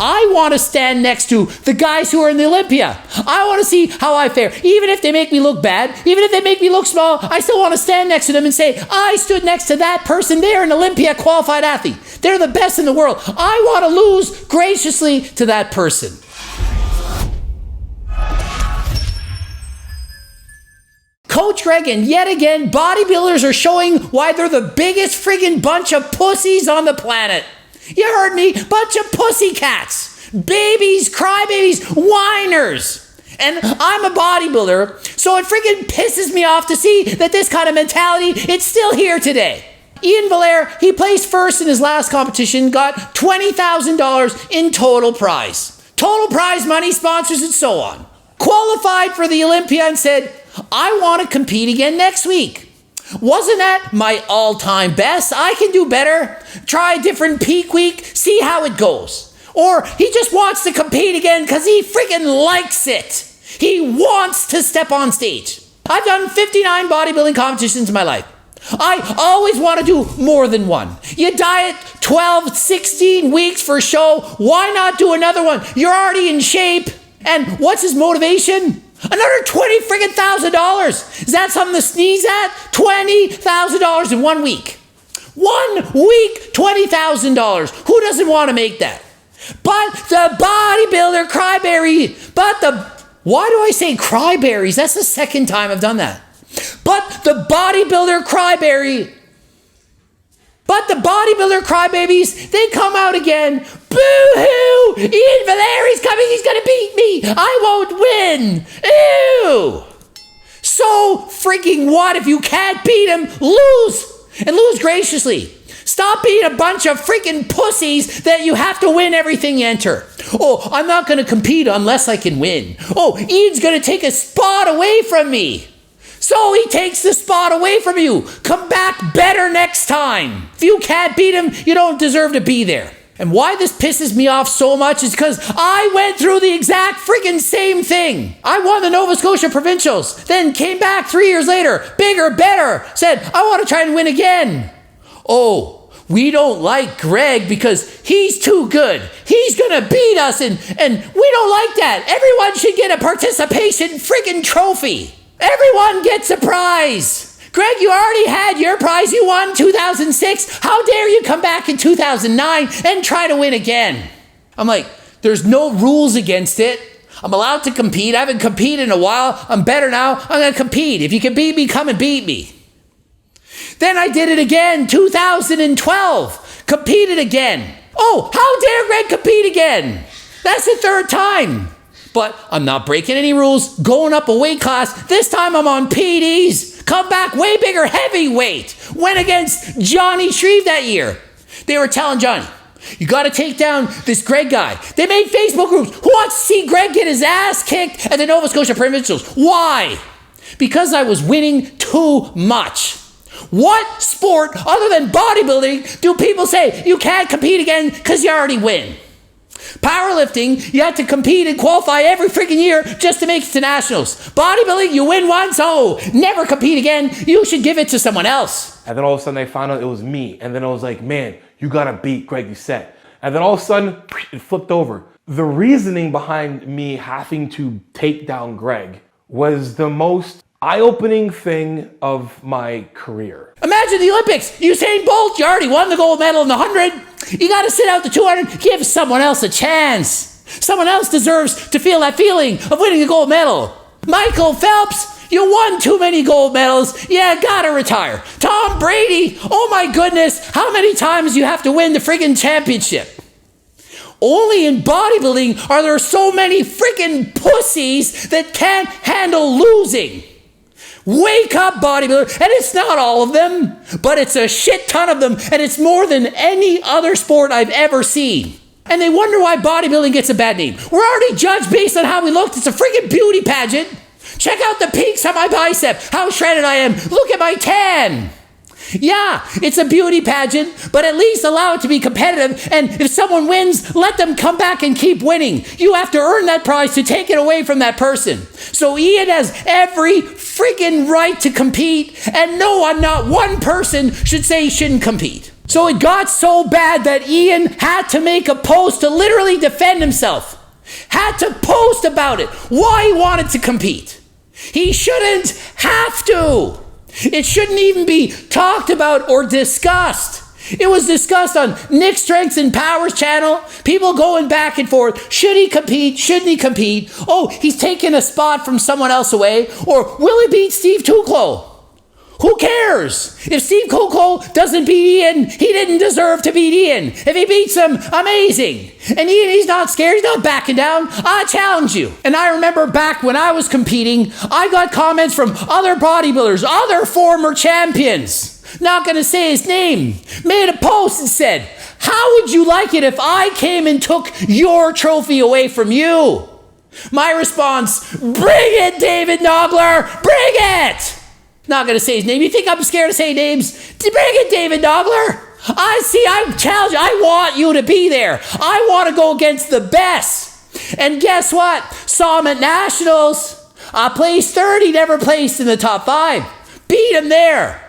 I want to stand next to the guys who are in the Olympia. I want to see how I fare. Even if they make me look bad, even if they make me look small, I still want to stand next to them and say, I stood next to that person. They're an Olympia qualified athlete. They're the best in the world. I want to lose graciously to that person. Coach Greg, and yet again, bodybuilders are showing why they're the biggest friggin' bunch of pussies on the planet. You heard me, bunch of pussycats, babies, crybabies, whiners. And I'm a bodybuilder, so it friggin' pisses me off to see that this kind of mentality, it's still here today. Iain Valliere, he placed first in his last competition, got $20,000 in total prize. Total prize money, sponsors, and so on. Qualified for the Olympia and said, I want to compete again next week. Wasn't that my all-time best? I can do better. Try a different peak week, see how it goes. Or he just wants to compete again because he freaking likes it. He wants to step on stage. I've done 59 bodybuilding competitions in my life. I always want to do more than one. You diet 12, 16 weeks for a show. Why not do another one? You're already in shape. And what's his motivation? Another $20,000. Is that something to sneeze at? $20,000 in 1 week. 1 week, $20,000. Who doesn't want to make that? But the bodybuilder cryberry. Why do I say cryberries? That's the second time I've done that. But the bodybuilder cryberry. But the bodybuilder crybabies, they come out again. Boo-hoo! Iain Valliere's coming, he's gonna beat me! I won't win! Ew! So freaking what? If you can't beat him, lose! And lose graciously. Stop being a bunch of freaking pussies that you have to win everything you enter. Oh, I'm not gonna compete unless I can win. Oh, Iain's gonna take a spot away from me. So he takes the spot away from you. Come back better next time. If you can't beat him, you don't deserve to be there. And why this pisses me off so much is because I went through the exact freaking same thing. I won the Nova Scotia Provincials, then came back 3 years later, bigger, better, said, I want to try and win again. Oh, we don't like Greg because he's too good. He's going to beat us and we don't like that. Everyone should get a participation freaking trophy. Everyone gets a prize. Greg, you already had your prize. You won 2006. How dare you come back in 2009 and try to win again? I'm like, there's no rules against it. I'm allowed to compete. I haven't competed in a while. I'm better now. I'm going to compete. If you can beat me, come and beat me. Then I did it again, 2012. Competed again. Oh, how dare Greg compete again? That's the third time. But I'm not breaking any rules, going up a weight class. This time I'm on PDs. Come back way bigger, heavyweight. Went against Johnny Shreve that year. They were telling Johnny, you got to take down this Greg guy. They made Facebook groups. Who wants to see Greg get his ass kicked at the Nova Scotia Provincials? Why? Because I was winning too much. What sport other than bodybuilding do people say you can't compete again because you already win? Powerlifting, you have to compete and qualify every freaking year just to make it to nationals. Bodybuilding, you win once, never compete again. You should give it to someone else. And then all of a sudden they found out it was me. And then I was like, man, you gotta beat Greg Doucette. And then all of a sudden, it flipped over. The reasoning behind me having to take down Greg was the most eye-opening thing of my career. Imagine the Olympics. Usain Bolt, you already won the gold medal in the 100. You got to sit out the 200. Give someone else a chance. Someone else deserves to feel that feeling of winning a gold medal. Michael Phelps, you won too many gold medals. Yeah, got to retire. Tom Brady, oh my goodness, how many times you have to win the friggin' championship? Only in bodybuilding are there so many freaking pussies that can't handle losing. Wake up, bodybuilder. And it's not all of them, but it's a shit ton of them, and it's more than any other sport I've ever seen. And they wonder why bodybuilding gets a bad name. We're already judged based on how we look. It's a freaking beauty pageant. Check out the peaks on my bicep, how shredded I am. Look at my tan. Yeah, it's a beauty pageant, but at least allow it to be competitive. And if someone wins, let them come back and keep winning. You have to earn that prize to take it away from that person. So Iain has every freaking right to compete, and no one, not one person, should say he shouldn't compete. So it got so bad that Iain had to make a post to literally defend himself. Had to post about it, why he wanted to compete. He shouldn't have to. It shouldn't even be talked about or discussed. It was discussed on Nick Strengths and Powers channel. People going back and forth. Should he compete? Shouldn't he compete? Oh, he's taking a spot from someone else away. Or will he beat Steve Tuklo? Who cares? If Steve Tuklo doesn't beat Iain, he didn't deserve to beat Iain. If he beats him, amazing. And Iain, he's not scared. He's not backing down. I challenge you. And I remember back when I was competing, I got comments from other bodybuilders, other former champions. Not going to say his name, made a post and said, how would you like it if I came and took your trophy away from you? My response, bring it, David Nogler, bring it. Not going to say his name. You think I'm scared to say names? Bring it, David Nogler. I challenge you. I want you to be there. I want to go against the best. And guess what? Saw him at Nationals. I placed third. He never placed in the top 5. Beat him there.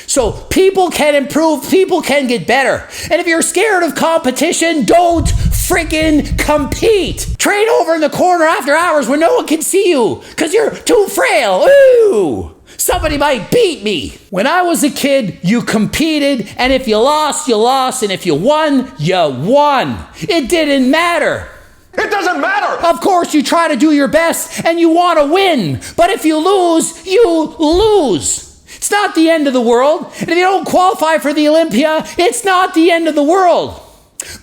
So people can improve, people can get better. And if you're scared of competition, don't freaking compete. Train over in the corner after hours when no one can see you because you're too frail. Ooh, somebody might beat me. When I was a kid, you competed, and if you lost, you lost, and if you won, you won. It didn't matter. It doesn't matter. Of course, you try to do your best and you want to win. But if you lose, you lose. It's not the end of the world. And if you don't qualify for the Olympia, it's not the end of the world.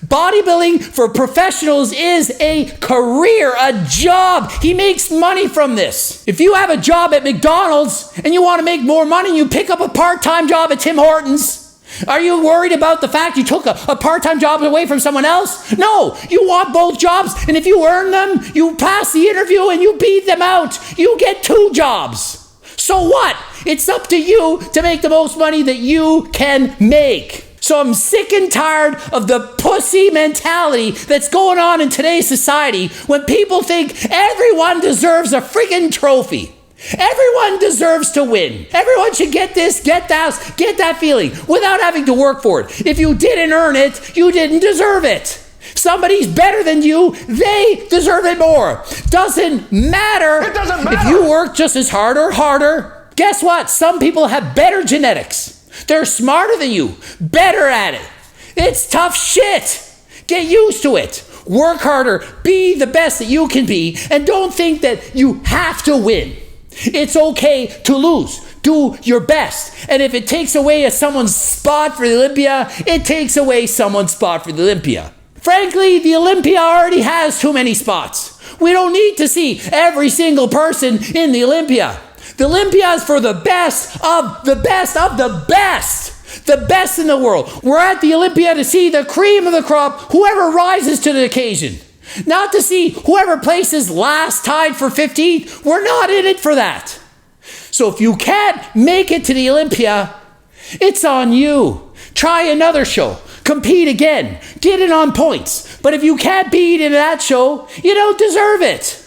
Bodybuilding for professionals is a career, a job. He makes money from this. If you have a job at McDonald's and you want to make more money, you pick up a part-time job at Tim Hortons. Are you worried about the fact you took a part-time job away from someone else? No, you want both jobs. And if you earn them, you pass the interview and you beat them out. You get 2 jobs. So what? It's up to you to make the most money that you can make. So I'm sick and tired of the pussy mentality that's going on in today's society when people think everyone deserves a freaking trophy. Everyone deserves to win. Everyone should get this, get that feeling without having to work for it. If you didn't earn it, you didn't deserve it. Somebody's better than you, they deserve it more. Doesn't matter. It doesn't matter. If you work just as hard or harder, guess what? Some people have better genetics. They're smarter than you, better at it. It's tough shit. Get used to it. Work harder, be the best that you can be, and don't think that you have to win. It's okay to lose. Do your best. And if it takes away someone's spot for the Olympia, it takes away someone's spot for the Olympia. Frankly, the Olympia already has too many spots. We don't need to see every single person in the Olympia. The Olympia is for the best of the best of the best. The best in the world. We're at the Olympia to see the cream of the crop, whoever rises to the occasion. Not to see whoever places last tied for 15th. We're not in it for that. So if you can't make it to the Olympia, it's on you. Try another show. Compete again. Get it on points. But if you can't beat in that show, you don't deserve it.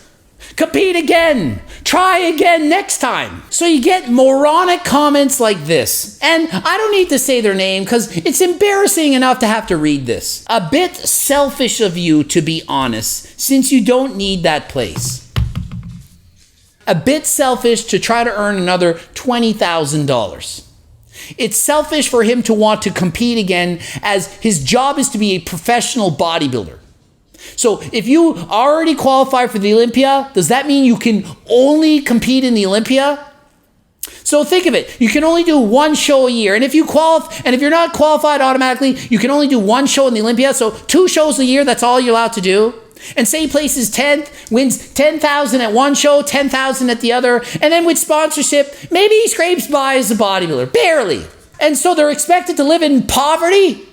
Compete again. Try again next time. So you get moronic comments like this. And I don't need to say their name because it's embarrassing enough to have to read this. A bit selfish of you, to be honest, since you don't need that place. A bit selfish to try to earn another $20,000. It's selfish for him to want to compete again as his job is to be a professional bodybuilder. So if you already qualify for the Olympia, does that mean you can only compete in the Olympia? So think of it. You can only do 1 show a year. And if you're not qualified automatically, you can only do 1 show in the Olympia. So 2 shows a year, that's all you're allowed to do. And say he places 10th, wins $10,000 at 1 show, $10,000 at the other, and then with sponsorship, maybe he scrapes by as a bodybuilder, barely. And so they're expected to live in poverty?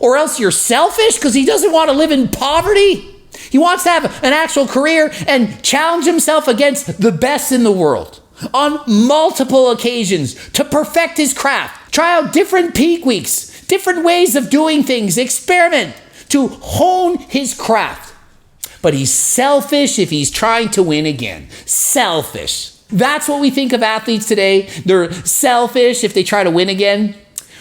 Or else you're selfish because he doesn't want to live in poverty? He wants to have an actual career and challenge himself against the best in the world on multiple occasions to perfect his craft, try out different peak weeks, different ways of doing things, experiment to hone his craft. But he's selfish if he's trying to win again. Selfish. That's what we think of athletes today. They're selfish if they try to win again.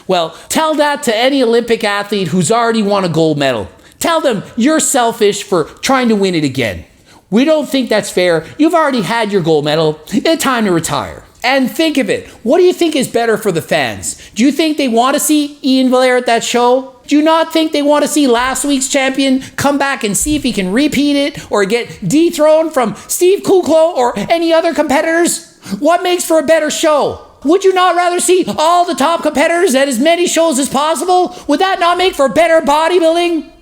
Well, tell that to any Olympic athlete who's already won a gold medal. Tell them you're selfish for trying to win it again. We don't think that's fair. You've already had your gold medal. It's time to retire. And think of it. What do you think is better for the fans? Do you think they want to see Iain Valliere at that show? Do you not think they want to see last week's champion come back and see if he can repeat it or get dethroned from Steve Kuklo or any other competitors? What makes for a better show? Would you not rather see all the top competitors at as many shows as possible? Would that not make for better bodybuilding?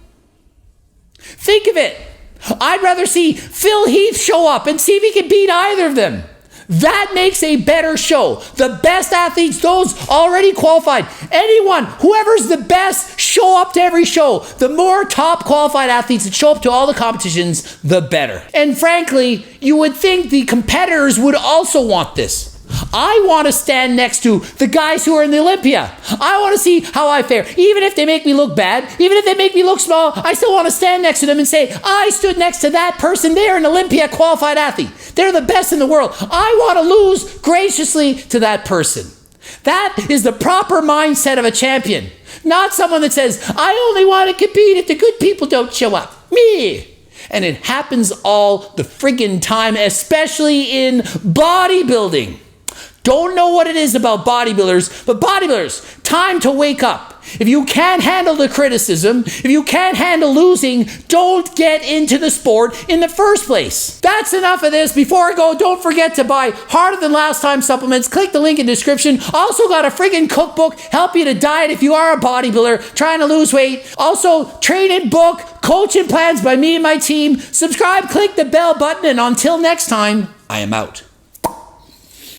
Think of it. I'd rather see Phil Heath show up and see if he can beat either of them. That makes a better show. The best athletes, those already qualified, anyone, whoever's the best, show up to every show. The more top qualified athletes that show up to all the competitions, the better. And frankly, you would think the competitors would also want this. I want to stand next to the guys who are in the Olympia. I want to see how I fare. Even if they make me look bad, even if they make me look small, I still want to stand next to them and say, I stood next to that person. They're an Olympia qualified athlete. They're the best in the world. I want to lose graciously to that person. That is the proper mindset of a champion. Not someone that says, I only want to compete if the good people don't show up. Me. And it happens all the friggin' time, especially in bodybuilding. Don't know what it is about bodybuilders, but bodybuilders, time to wake up. If you can't handle the criticism, if you can't handle losing, don't get into the sport in the first place. That's enough of this. Before I go, don't forget to buy Harder Than Last Time supplements. Click the link in the description. Also got a friggin' cookbook, help you to diet if you are a bodybuilder trying to lose weight. Also, training book, coaching plans by me and my team. Subscribe, click the bell button, and until next time, I am out.